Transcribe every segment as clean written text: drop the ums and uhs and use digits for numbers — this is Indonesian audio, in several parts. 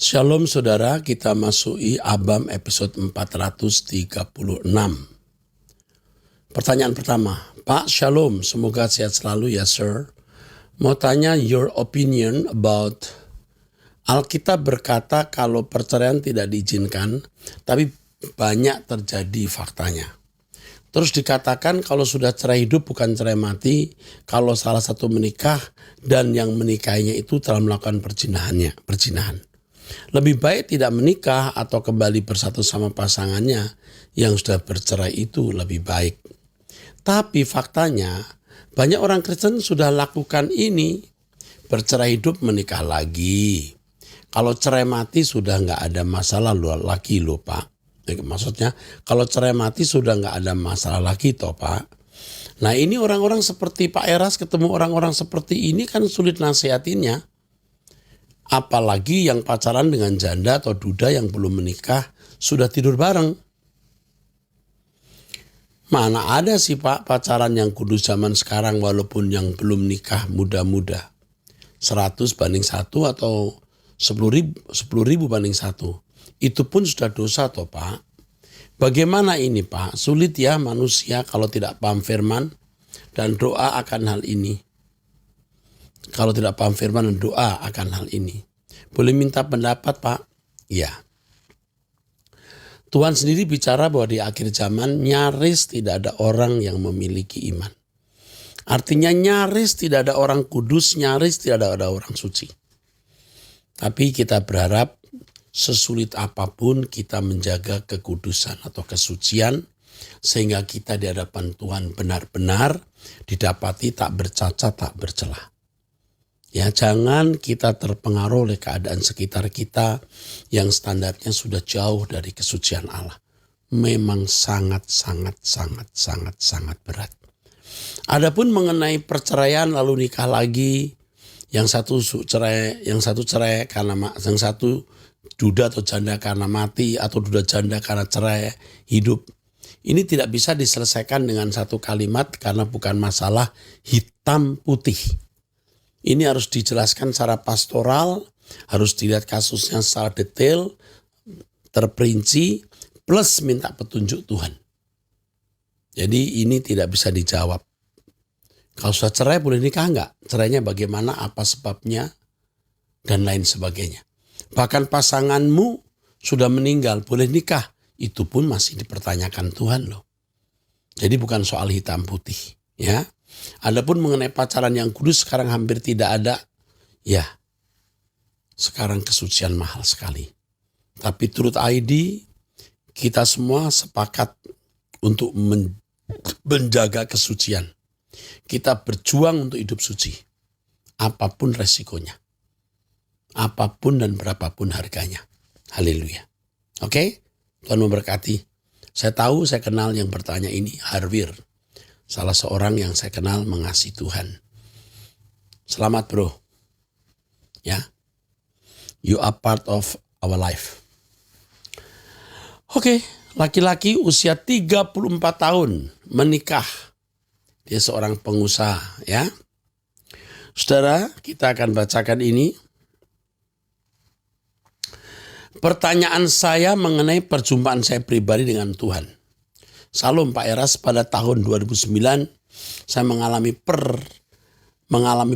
Shalom saudara, kita masuki Abam episode 436. Pertanyaan pertama, Pak Shalom, semoga sehat selalu ya sir. Mau tanya your opinion about Alkitab berkata kalau perceraian tidak diizinkan, tapi banyak terjadi faktanya. Terus dikatakan kalau sudah cerai hidup bukan cerai mati, kalau salah satu menikah dan yang menikahinya itu telah melakukan perzinahan. Lebih baik tidak menikah atau kembali bersatu sama pasangannya yang sudah bercerai itu lebih baik. Tapi faktanya banyak orang Kristen sudah lakukan ini. Bercerai hidup menikah lagi. Kalau cerai mati sudah nggak ada masalah lagi loh Pak. Maksudnya kalau cerai mati sudah nggak ada masalah lagi toh Pak. Nah ini orang-orang seperti Pak Eras ketemu orang-orang seperti ini kan sulit nasihatinnya. Apalagi yang pacaran dengan janda atau duda yang belum menikah sudah tidur bareng. Mana ada sih Pak pacaran yang kudus zaman sekarang walaupun yang belum nikah muda-muda. 100 banding 1 atau 10.000 banding 1. Itu pun sudah dosa toh Pak. Bagaimana ini Pak? Sulit ya manusia kalau tidak paham firman dan doa akan hal ini. Kalau tidak paham firman dan doa akan hal ini. Boleh minta pendapat Pak? Ya. Tuhan sendiri bicara bahwa di akhir zaman nyaris tidak ada orang yang memiliki iman. Artinya nyaris tidak ada orang kudus, nyaris tidak ada orang suci. Tapi kita berharap sesulit apapun kita menjaga kekudusan atau kesucian sehingga kita di hadapan Tuhan benar-benar didapati tak bercacat, tak bercelah. Ya, jangan kita terpengaruh oleh keadaan sekitar kita yang standarnya sudah jauh dari kesucian Allah. Memang sangat berat. Adapun mengenai perceraian lalu nikah lagi, yang satu cerai karena yang satu duda atau janda karena mati atau duda janda karena cerai hidup. Ini tidak bisa diselesaikan dengan satu kalimat karena bukan masalah hitam putih. Ini harus dijelaskan secara pastoral, harus dilihat kasusnya secara detail, terperinci, plus minta petunjuk Tuhan. Jadi ini tidak bisa dijawab. Kalau sudah cerai boleh nikah enggak? Cerainya bagaimana, apa sebabnya, dan lain sebagainya. Bahkan pasanganmu sudah meninggal, boleh nikah. Itu pun masih dipertanyakan Tuhan loh. Jadi bukan soal hitam putih. Ya. Adapun mengenai pacaran yang kudus sekarang hampir tidak ada. Ya, sekarang kesucian mahal sekali. Tapi Truth ID, kita semua sepakat untuk menjaga kesucian. Kita berjuang untuk hidup suci. Apapun resikonya. Apapun dan berapapun harganya. Haleluya. Oke? Tuhan memberkati. Saya tahu, saya kenal yang bertanya ini, Harwir. Salah seorang yang saya kenal mengasihi Tuhan. Selamat bro. Ya. You are part of our life. Oke, laki-laki usia 34 tahun menikah. Dia seorang pengusaha ya. Saudara, kita akan bacakan ini. Pertanyaan saya mengenai perjumpaan saya pribadi dengan Tuhan. Salam Pak Eras, pada tahun 2009 saya mengalami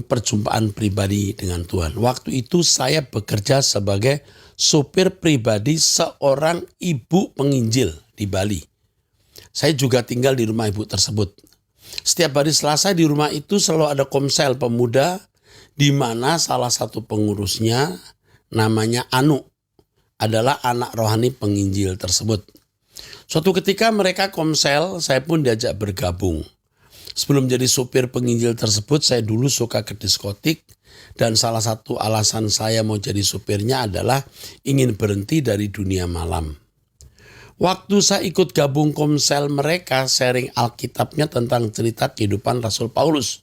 perjumpaan pribadi dengan Tuhan. Waktu itu saya bekerja sebagai sopir pribadi seorang ibu penginjil di Bali. Saya juga tinggal di rumah ibu tersebut. Setiap hari Selasa di rumah itu selalu ada komsel pemuda di mana salah satu pengurusnya namanya Anu adalah anak rohani penginjil tersebut. Suatu ketika mereka komsel, saya pun diajak bergabung. Sebelum jadi supir penginjil tersebut, saya dulu suka ke diskotik. Dan salah satu alasan saya mau jadi supirnya adalah ingin berhenti dari dunia malam. Waktu saya ikut gabung komsel mereka, sharing Alkitabnya tentang cerita kehidupan Rasul Paulus.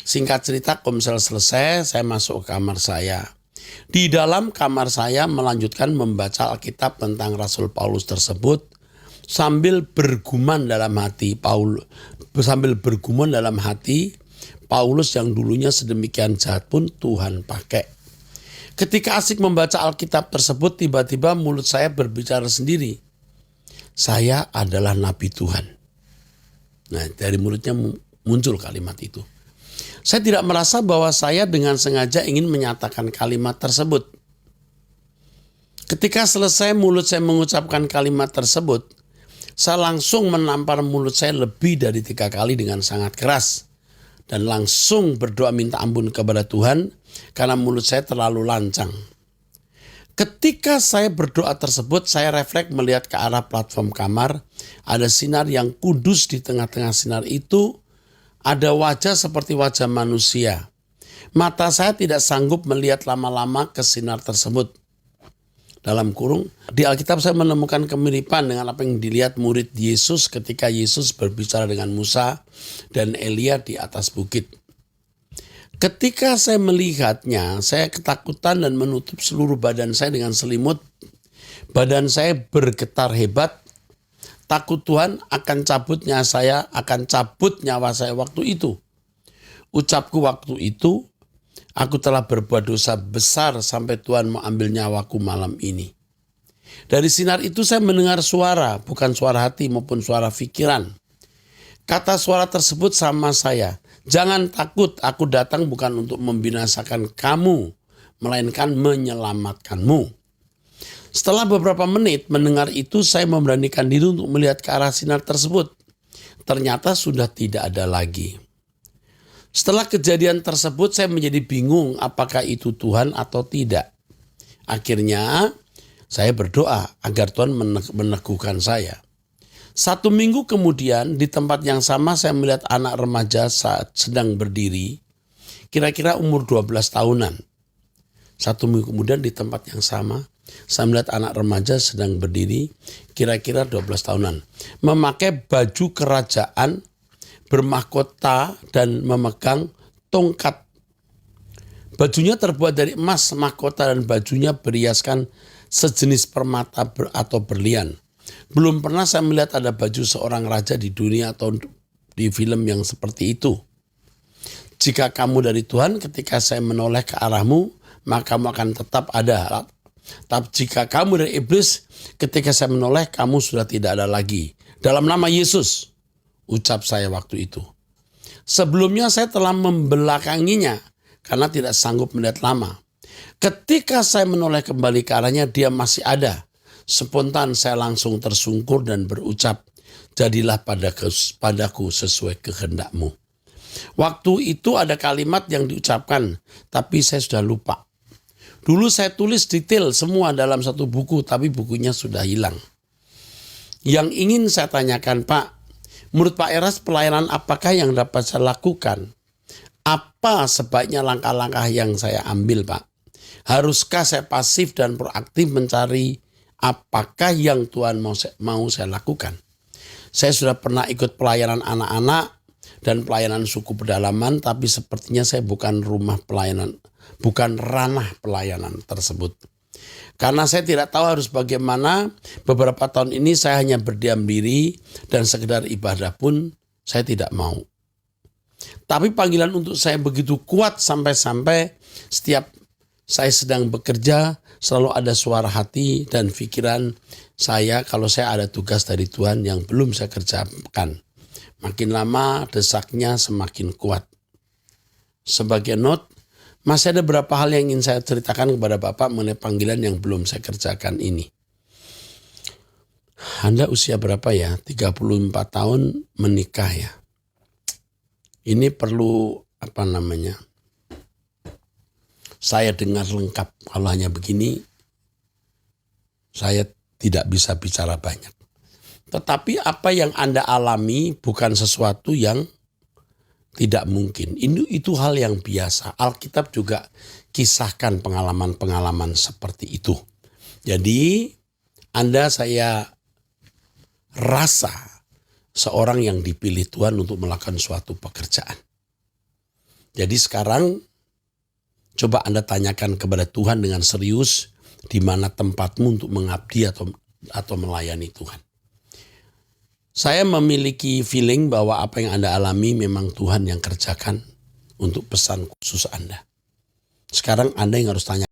Singkat cerita, komsel selesai, saya masuk ke kamar saya. Di dalam kamar saya melanjutkan membaca Alkitab tentang Rasul Paulus tersebut. Sambil bergumam dalam hati Paulus yang dulunya sedemikian jahat pun Tuhan pakai. Ketika asik membaca Alkitab tersebut, tiba-tiba mulut saya berbicara sendiri. Saya adalah nabi Tuhan. Nah, dari mulutnya muncul kalimat itu. Saya tidak merasa bahwa saya dengan sengaja ingin menyatakan kalimat tersebut. Ketika selesai mulut saya mengucapkan kalimat tersebut, saya langsung menampar mulut saya lebih dari 3 kali dengan sangat keras. Dan langsung berdoa minta ampun kepada Tuhan karena mulut saya terlalu lancang. Ketika saya berdoa tersebut, saya refleks melihat ke arah platform kamar. Ada sinar yang kudus di tengah-tengah sinar itu. Ada wajah seperti wajah manusia. Mata saya tidak sanggup melihat lama-lama ke sinar tersebut. Dalam kurung, di Alkitab saya menemukan kemiripan dengan apa yang dilihat murid Yesus ketika Yesus berbicara dengan Musa dan Elia di atas bukit. Ketika saya melihatnya, saya ketakutan dan menutup seluruh badan saya dengan selimut. Badan saya bergetar hebat. Takut Tuhan akan cabut nyawa saya waktu itu. Ucapku waktu itu, aku telah berbuat dosa besar sampai Tuhan mau ambil nyawaku malam ini. Dari sinar itu saya mendengar suara, bukan suara hati maupun suara pikiran. Kata suara tersebut sama saya, jangan takut, aku datang bukan untuk membinasakan kamu, melainkan menyelamatkanmu. Setelah beberapa menit mendengar itu, saya memberanikan diri untuk melihat ke arah sinar tersebut. Ternyata sudah tidak ada lagi. Setelah kejadian tersebut, saya menjadi bingung apakah itu Tuhan atau tidak. Akhirnya, saya berdoa agar Tuhan meneguhkan saya. 1 minggu kemudian, di tempat yang sama saya melihat anak remaja saat sedang berdiri, kira-kira umur 12 tahunan. 1 minggu kemudian di tempat yang sama, saya melihat anak remaja sedang berdiri, kira-kira 12 tahunan. Memakai baju kerajaan, bermahkota dan memegang tongkat. Bajunya terbuat dari emas, mahkota dan bajunya berhiaskan sejenis permata atau berlian. Belum pernah saya melihat ada baju seorang raja di dunia atau di film yang seperti itu. Jika kamu dari Tuhan, ketika saya menoleh ke arahmu, maka kamu akan tetap ada. Tapi jika kamu dari iblis, ketika saya menoleh, kamu sudah tidak ada lagi. Dalam nama Yesus, ucap saya waktu itu. Sebelumnya saya telah membelakanginya karena tidak sanggup melihat lama. Ketika saya menoleh kembali ke arahnya, dia masih ada. Spontan saya langsung tersungkur dan berucap, jadilah padaku sesuai kehendakmu. Waktu itu ada kalimat yang diucapkan, tapi saya sudah lupa. Dulu saya tulis detail semua dalam satu buku, tapi bukunya sudah hilang. Yang ingin saya tanyakan, Pak, menurut Pak Eras, pelayanan apakah yang dapat saya lakukan? Apa sebaiknya langkah-langkah yang saya ambil, Pak? Haruskah saya pasif dan proaktif mencari apakah yang Tuhan mau saya lakukan? Saya sudah pernah ikut pelayanan anak-anak dan pelayanan suku pedalaman, tapi sepertinya saya bukan ranah pelayanan tersebut. Karena saya tidak tahu harus bagaimana, beberapa tahun ini saya hanya berdiam diri dan sekedar ibadah pun saya tidak mau. Tapi panggilan untuk saya begitu kuat sampai-sampai setiap saya sedang bekerja selalu ada suara hati dan pikiran saya kalau saya ada tugas dari Tuhan yang belum saya kerjakan. Makin lama desaknya semakin kuat. Sebagai note, masih ada beberapa hal yang ingin saya ceritakan kepada Bapak mengenai panggilan yang belum saya kerjakan ini. Anda usia berapa ya? 34 tahun menikah ya. Ini perlu saya dengar lengkap. Kalau hanya begini, saya tidak bisa bicara banyak. Tetapi apa yang Anda alami bukan sesuatu yang tidak mungkin. Itu hal yang biasa. Alkitab juga kisahkan pengalaman-pengalaman seperti itu. Jadi saya rasa seorang yang dipilih Tuhan untuk melakukan suatu pekerjaan. Jadi sekarang coba Anda tanyakan kepada Tuhan dengan serius di mana tempatmu untuk mengabdi atau melayani Tuhan. Saya memiliki feeling bahwa apa yang Anda alami memang Tuhan yang kerjakan untuk pesan khusus Anda. Sekarang Anda yang harus tanya